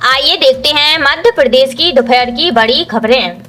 आइए देखते हैं मध्य प्रदेश की दोपहर की बड़ी खबरें।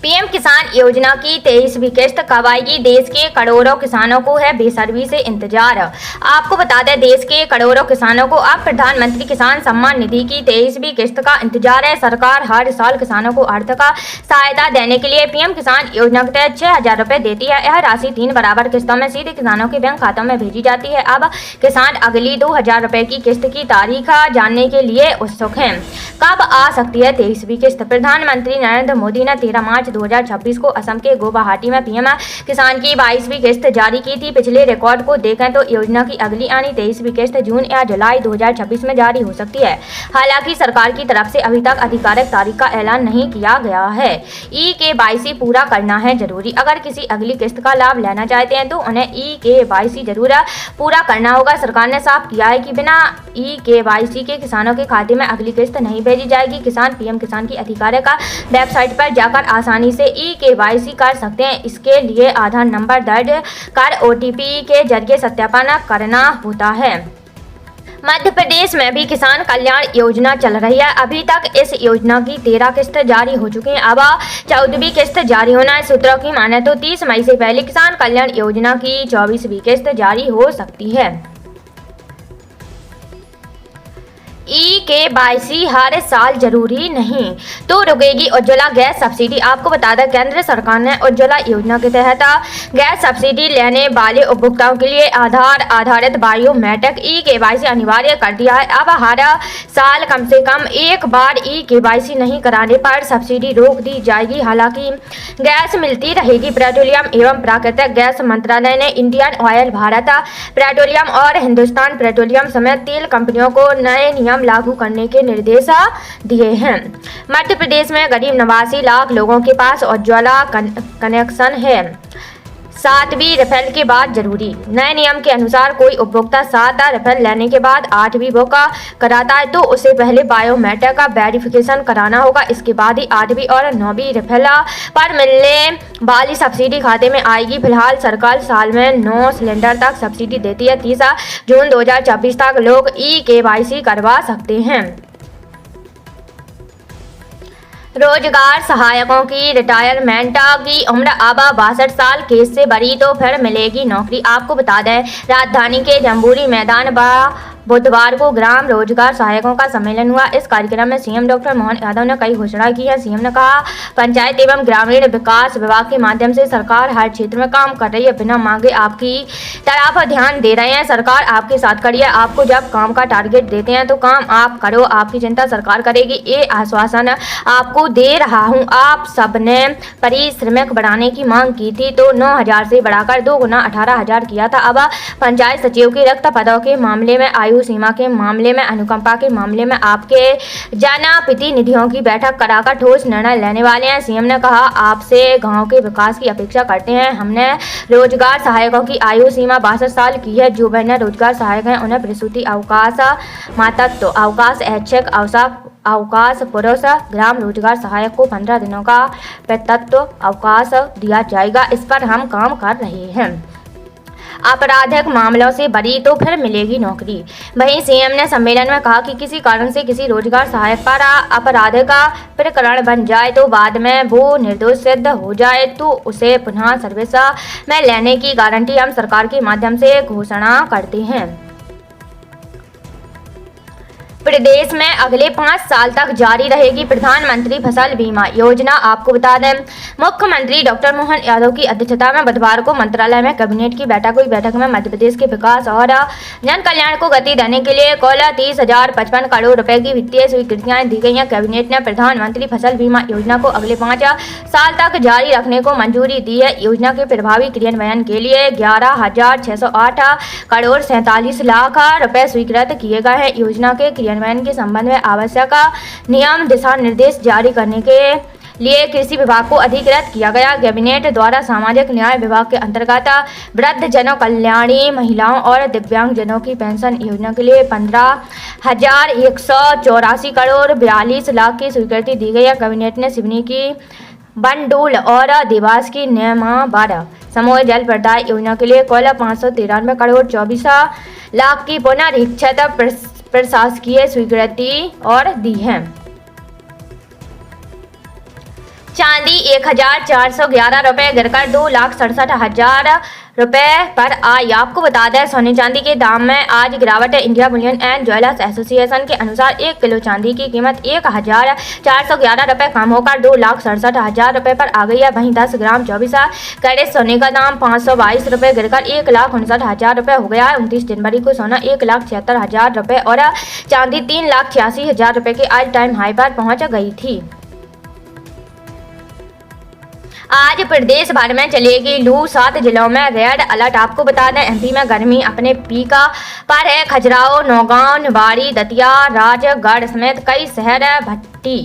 पीएम किसान योजना की 23वीं किस्त कब आएगी? देश के करोड़ों किसानों को है बेसब्री से इंतजार। आपको बता दें, देश के करोड़ों किसानों को अब प्रधानमंत्री किसान सम्मान निधि की 23वीं किस्त का इंतजार है। सरकार हर साल किसानों को आर्थिक सहायता देने के लिए पीएम किसान योजना के तहत 6,000 रुपए देती है। यह राशि 3 बराबर किस्तों में सीधे किसानों के बैंक खातों में भेजी जाती है। अब किसान अगली 2,000 रुपए की किस्त की तारीख जानने के लिए उत्सुक हैं। कब आ सकती है 23वीं किस्त? प्रधानमंत्री नरेंद्र मोदी ने 13 मार्च 2026 को असम के गुवाहाटी में पीएम किसान की 22वीं किस्त जारी की थी। पिछले रिकॉर्ड को देखें तो योजना की अगली आनी 23वीं किस्त जून या जुलाई 2026 में जारी हो सकती है। हालांकि सरकार की तरफ से अभी तक आधिकारिक तारीख का ऐलान नहीं किया गया है। E-KYC पूरा करना है जरूरी। अगर किसी अगली किस्त का लाभ लेना चाहते हैं तो उन्हें E-KYC जरूर पूरा करना होगा। सरकार ने साफ किया है कि बिना E-KYC के किसानों के खाते में अगली किस्त नहीं भेजी जाएगी। किसान पीएम किसान की आधिकारिक वेबसाइट पर जाकर आसानी से E-KYC कर सकते हैं। इसके लिए आधार नंबर दर्ज कर OTP के जरिए सत्यापन करना होता है। मध्य प्रदेश में भी किसान कल्याण योजना चल रही है। अभी तक इस योजना की 13 किस्त जारी हो चुकी हैं। अब 14वीं किस्त जारी होना है। सूत्रों की माने तो 30 मई से पहले किसान कल्याण योजना की 24वीं किस्त जारी हो सकती है। E-KYC हर साल जरूरी नहीं तो रुकेगी उज्ज्वला गैस सब्सिडी। आपको बता दें, केंद्र सरकार ने उज्ज्वला योजना के तहत गैस सब्सिडी लेने वाले उपभोक्ताओं के लिए आधार आधारित बायोमेट्रिक E-KYC अनिवार्य कर दिया है। अब हर साल कम से कम एक बार E-KYC नहीं कराने पर सब्सिडी रोक दी जाएगी। हालांकि गैस मिलती रहेगी। पेट्रोलियम एवं प्राकृतिक गैस मंत्रालय ने इंडियन ऑयल, भारत पेट्रोलियम और हिंदुस्तान पेट्रोलियम समेत तेल कंपनियों को नए नियम लागू करने के निर्देश दिए हैं। मध्य प्रदेश में करीब 89 लाख लोगों के पास उज्ज्वला कनेक्शन है। 7वीं रिफिल के बाद जरूरी। नए नियम के अनुसार कोई उपभोक्ता 7 रिफिल लेने के बाद 8वीं बुक कराता है तो उसे पहले बायोमेट्रिक का वेरिफिकेशन कराना होगा। इसके बाद ही 8वीं और 9वीं रिफिल पर मिलने वाली सब्सिडी खाते में आएगी। फिलहाल सरकार साल में 9 सिलेंडर तक सब्सिडी देती है। 30 जून 2024 तक लोग E-KYC करवा सकते हैं। रोजगार सहायकों की रिटायरमेंट की उम्र अब 62 साल। केस से बरी तो फिर मिलेगी नौकरी। आपको बता दें, राजधानी के जम्बूरी मैदान बुधवार को ग्राम रोजगार सहायकों का सम्मेलन हुआ। इस कार्यक्रम में सीएम डॉक्टर मोहन यादव ने कई घोषणा की है। सीएम ने कहा, पंचायत एवं ग्रामीण विकास विभाग के माध्यम से सरकार हर क्षेत्र में काम कर रही है। बिना मांगे आपकी तरफ ध्यान दे रहे हैं। सरकार आपके साथ खड़ी है। आपको जब काम का टारगेट देते हैं तो काम आप करो, आपकी चिंता सरकार करेगी। ये आश्वासन आपको दे रहा हूँ। आप सबने पारिश्रमिक बढ़ाने की मांग की थी तो 9,000 से बढ़ाकर 2 गुना 18,000 किया था। अब पंचायत सचिव के रिक्त पदों के मामले में, आयु सीमा के मामले में, अनुकंपा के मामले में आपके जनप्रतिनिधियों की बैठक कराकर ठोस निर्णय लेने वाले हैं। सीएम ने कहा, आपसे गांव के विकास की अपेक्षा करते हैं। हमने रोजगार सहायकों की आयु सीमा 62 साल की है। जो बहनें रोजगार सहायक हैं उन्हें प्रसूति अवकाश, मातृत्व अवकाश, ऐच्छिक अवकाश, पुरुष ग्राम रोजगार सहायक को 15 दिनों का पितृत्व अवकाश दिया जाएगा। इस पर हम काम कर रहे हैं। आपराधिक मामलों से बरी तो फिर मिलेगी नौकरी। वहीं सीएम ने सम्मेलन में कहा कि किसी कारण से किसी रोजगार सहायक पर आपराधिक प्रकरण बन जाए तो बाद में वो निर्दोष सिद्ध हो जाए तो उसे पुनः सर्विस में लेने की गारंटी हम सरकार के माध्यम से घोषणा करते हैं। प्रदेश में अगले 5 साल तक जारी रहेगी प्रधानमंत्री फसल बीमा योजना। आपको बता दें, मुख्यमंत्री डॉक्टर मोहन यादव की अध्यक्षता में बुधवार को मंत्रालय में कैबिनेट की बैठक हुई। बैठक में मध्य प्रदेश के विकास और जन कल्याण को गति देने के लिए कुल 30,055 करोड़ रुपए की वित्तीय स्वीकृतियां दी गई हैं। कैबिनेट ने प्रधानमंत्री फसल बीमा योजना को अगले 5 साल तक जारी रखने को मंजूरी दी है। योजना के प्रभावी क्रियान्वयन के लिए 11,608 करोड़ 47 लाख रुपए स्वीकृत किए गए हैं। योजना के क्रियान्वयन के संबंध में आवश्यक नियम दिशा निर्देश जारी करने के लिए कृषि विभाग को अधिकृत किया गया। कैबिनेट द्वारा सामाजिक न्याय विभाग के अंतर्गत वृद्ध जनों कल्याणी, महिलाओं और दिव्यांग जनों की पेंशन योजना के लिए 15,184 करोड़ 42 लाख की स्वीकृति दी गई है। कैबिनेट ने सिवनी की बंडूल और देवास की नेमावर समूह जल प्रदाय योजना के लिए कुल 593 करोड़ 24 लाख की पुनरीक्षित प्रशासकीय स्वीकृति और दी है। चांदी 1411 रुपये गिरकर 2,67,000 रुपये पर आई। आपको बता दें सोने चांदी के दाम में आज गिरावट है। India Boolean and jewellers association के अनुसार 1 किलो चांदी की कीमत 1411 रुपये कम होकर 2,67,000 रुपये पर आ गई है। वहीं 10 ग्राम 24 कैरेट सोने का दाम 522 रुपये गिरकर 1,59,000 रुपये हो गया है। 29 जनवरी को सोना 1,76,000 रुपये और चांदी 3,86,000 रुपये के आज टाइम हाई पर पहुंच गई थी। आज प्रदेश भर में चलेगी लू, 7 जिलों में रेड अलर्ट। आपको बता दें एमपी में गर्मी अपने पीक पर है। खजुराहो, नौगांव, निवाड़ी, दतिया, राजगढ़ समेत कई शहर भट्टी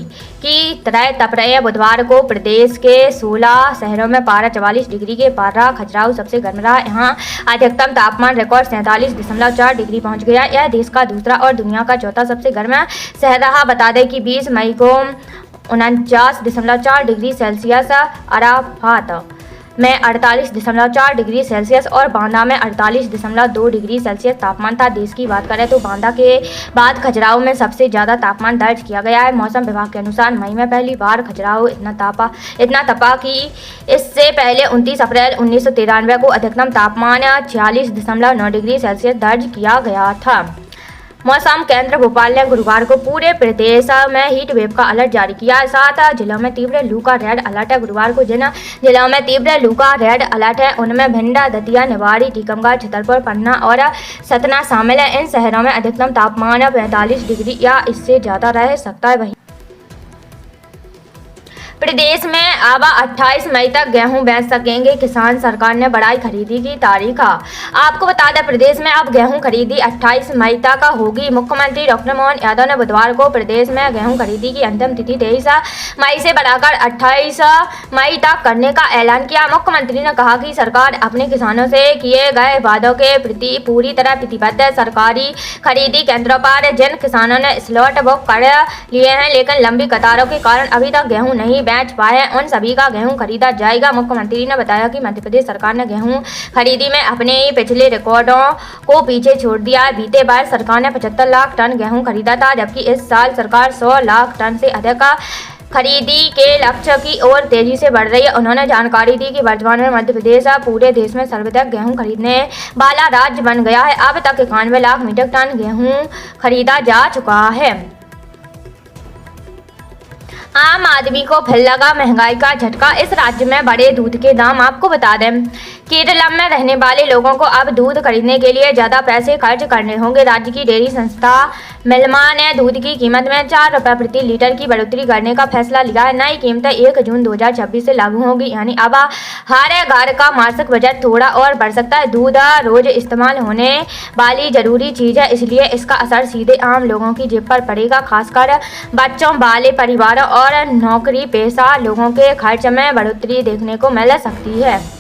की तरह तप रहे हैं। बुधवार को प्रदेश के 16 शहरों में पारा 44 डिग्री के पार रहा। खजुराहो सबसे गर्म रहा। यहाँ अधिकतम तापमान रिकॉर्ड 47.4 डिग्री पहुंच गया। यह देश का दूसरा और दुनिया का चौथा सबसे गर्म शहर रहा। बता दें कि 20 मई को 49.4 डिग्री सेल्सियस, अराफात में 48.4 डिग्री सेल्सियस और बांदा में 48.2 डिग्री सेल्सियस तापमान था। देश की बात करें तो बांदा के बाद खजुराहो में सबसे ज़्यादा तापमान दर्ज किया गया है। मौसम विभाग के अनुसार मई में पहली बार खजुराहो इतना तपा कि इससे पहले 29 अप्रैल 1993 को अधिकतम तापमान 46.9 डिग्री सेल्सियस दर्ज किया गया था। मौसम केंद्र भोपाल ने गुरुवार को पूरे प्रदेश में हीट वेव का अलर्ट जारी किया है। 7 जिलों में तीव्र लू का रेड अलर्ट है। गुरुवार को जिन जिलों में तीव्र लू का रेड अलर्ट है उनमें भिंड, दतिया, निवाड़ी, टीकमगढ़, छतरपुर, पन्ना और सतना शामिल है। इन शहरों में अधिकतम तापमान 45 डिग्री या इससे ज़्यादा रह सकता है। वहीं प्रदेश में अब 28 मई तक गेहूं बेच सकेंगे किसान, सरकार ने बढ़ाई खरीदी की तारीख। आपको बता दें प्रदेश में अब गेहूं खरीदी 28 मई तक होगी। मुख्यमंत्री डॉक्टर मोहन यादव ने बुधवार को प्रदेश में गेहूं खरीदी की अंतिम तिथि 23 मई से बढ़ाकर 28 मई तक करने का ऐलान किया। मुख्यमंत्री ने कहा कि सरकार अपने किसानों से किए गए वादों के प्रति पूरी तरह प्रतिबद्ध है। सरकारी खरीदी केंद्रों पर जिन किसानों ने स्लॉट बुक कर लिए हैं लेकिन लंबी कतारों के कारण अभी तक गेहूं नहीं बेच पाए उन सभी का गेहूं खरीदा जाएगा। मुख्यमंत्री ने बताया कि मध्य प्रदेश सरकार ने गेहूं खरीदी में अपने पिछले रिकॉर्डों को पीछे छोड़ दिया है। बीते बार सरकार ने 75 लाख टन गेहूं खरीदा था, जबकि इस साल सरकार 100 लाख टन से अधिक खरीदी के लक्ष्य की ओर तेजी से बढ़ रही है। उन्होंने जानकारी दी कि वर्तमान में मध्य प्रदेश पूरे देश में सर्वाधिक गेहूं खरीदने वाला राज्य बन गया है। अब तक 91 लाख मीट्रिक टन गेहूं खरीदा जा चुका है। आम आदमी को फिर लगा महंगाई का झटका, इस राज्य में बढ़े दूध के दाम। आपको बता दें केरल में रहने वाले लोगों को अब दूध खरीदने के लिए ज़्यादा पैसे खर्च करने होंगे। राज्य की डेयरी संस्था मिल्मा ने दूध की कीमत में 4 रुपये प्रति लीटर की बढ़ोतरी करने का फैसला लिया है। नई कीमतें 1 जून 2026 से लागू होगी, यानी अब हर घर का मासिक बजट थोड़ा और बढ़ सकता है। दूध रोज इस्तेमाल होने वाली जरूरी चीज़ है, इसलिए इसका असर सीधे आम लोगों की जेब पर पड़ेगा। खासकर बच्चों वाले परिवारों और नौकरी पेशा लोगों के खर्च में बढ़ोतरी देखने को मिल सकती है।